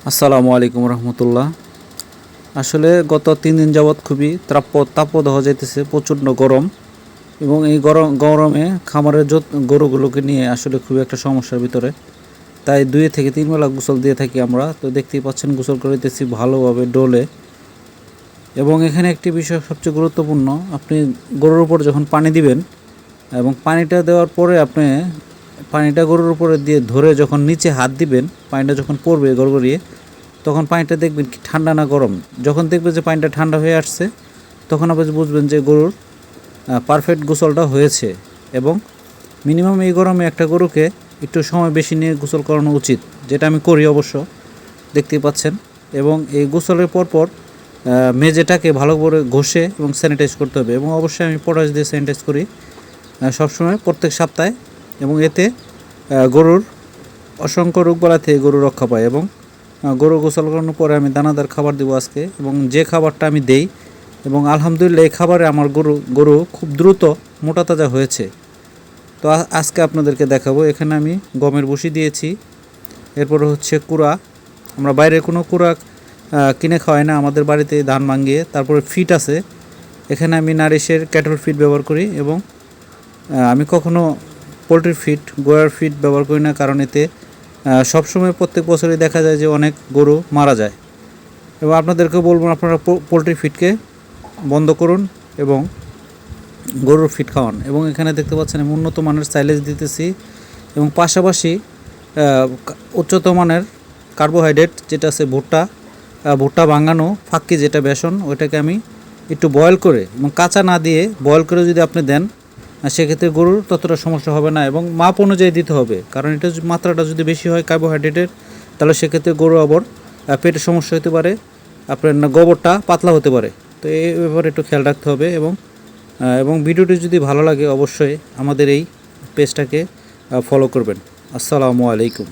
আসসালামু আলাইকুম রহমতুল্লাহ। আসলে গত 3 দিন যাবৎ খুবই তাপদাহ যাইতেছে, প্রচণ্ড গরম। এবং এই গরমে খামারের গরুগুলোকে নিয়ে আসলে খুবই একটা সমস্যার ভিতরে। তাই 2 থেকে 3 বেলা গোসল দিয়ে থাকি আমরা। তো দেখতেই পাচ্ছেন গোসল করিতেছি ভালোভাবে ডোলে। এবং এখানে একটি বিষয় সবচেয়ে গুরুত্বপূর্ণ, আপনি গরুর উপর যখন পানি দিবেন এবং পানিটা দেওয়ার পরে আপনি পানিটা গরুর উপরে দিয়ে ধরে যখন নিচে হাত দিবেন, পানিটা যখন পড়বে গড়গড়িয়ে, তখন পানিটা দেখবেন কি ঠান্ডা না গরম। যখন দেখবেন যে পানিটা ঠান্ডা হয়ে আসছে, তখন আপনি বুঝবেন যে গরুর পারফেক্ট গোসলটা হয়েছে। এবং মিনিমাম এই গরমে একটা গরুকে একটু সময় বেশি নিয়ে গোসল করানো উচিত, যেটা আমি করি অবশ্য, দেখতেই পাচ্ছেন। এবং এই গোসলের পরপর মেঝেটাকে ভালো করে ঘষে এবং স্যানিটাইজ করতে হবে। এবং অবশ্যই আমি পটাশ দিয়ে স্যানিটাইজ করি সবসময়, প্রত্যেক সপ্তাহে। এবং এতে গরুর অসংখ্য রোগবালা থেকে গরু রক্ষা পায়। এবং গরু গোসল করানোর পরে আমি দানাদার খাবার দেবো আজকে, এবং যে খাবারটা আমি দেই, এবং আলহামদুলিল্লাহ এই খাবারে আমার গরু খুব দ্রুত মোটা তাজা হয়েছে। তো আজকে আপনাদেরকে দেখাবো। এখানে আমি গমের ভুসি দিয়েছি, এরপরে হচ্ছে কুড়া। আমরা বাইরের কোনো কুড়া কিনে খাওয়াই না, আমাদের বাড়িতে ধান ভাঙিয়ে। তারপরে ফিট আছে, এখানে আমি নারিশের ক্যাটল ফিট ব্যবহার করি। এবং আমি কখনো পোলট্রির ফিট, গোয়ার ফিট ব্যবহার করি না, কারণ এতে সবসময় প্রত্যেক বছরই দেখা যায় যে অনেক গরু মারা যায়। এবং আপনাদেরকে বলবো আপনারা পোলট্রি ফিটকে বন্ধ করুন এবং গরুর ফিট খাওয়ান। এবং এখানে দেখতে পাচ্ছেন আমি উন্নত মানের সাইলেজ দিতেছি, এবং পাশাপাশি উচ্চত মানের কার্বোহাইড্রেট যেটা আছে ভুট্টা ভাঙানো ফাক্কি, যেটা বেসন, ওইটাকে আমি একটু বয়েল করে এবং কাঁচা না দিয়ে বয়েল করে যদি আপনি দেন, সেক্ষেত্রে গরুর ততটা সমস্যা হবে না। এবং মাপ অনুযায়ী দিতে হবে, কারণ এটা মাত্রাটা যদি বেশি হয় কার্বোহাইড্রেটের, তাহলে সেক্ষেত্রে গরু আবার পেটের সমস্যা হতে পারে, আপনার গোবরটা পাতলা হতে পারে। তো এই ব্যাপারে একটু খেয়াল রাখতে হবে। এবং ভিডিওটি যদি ভালো লাগে অবশ্যই আমাদের এই পেজটাকে ফলো করবেন। আসসালামু আলাইকুম।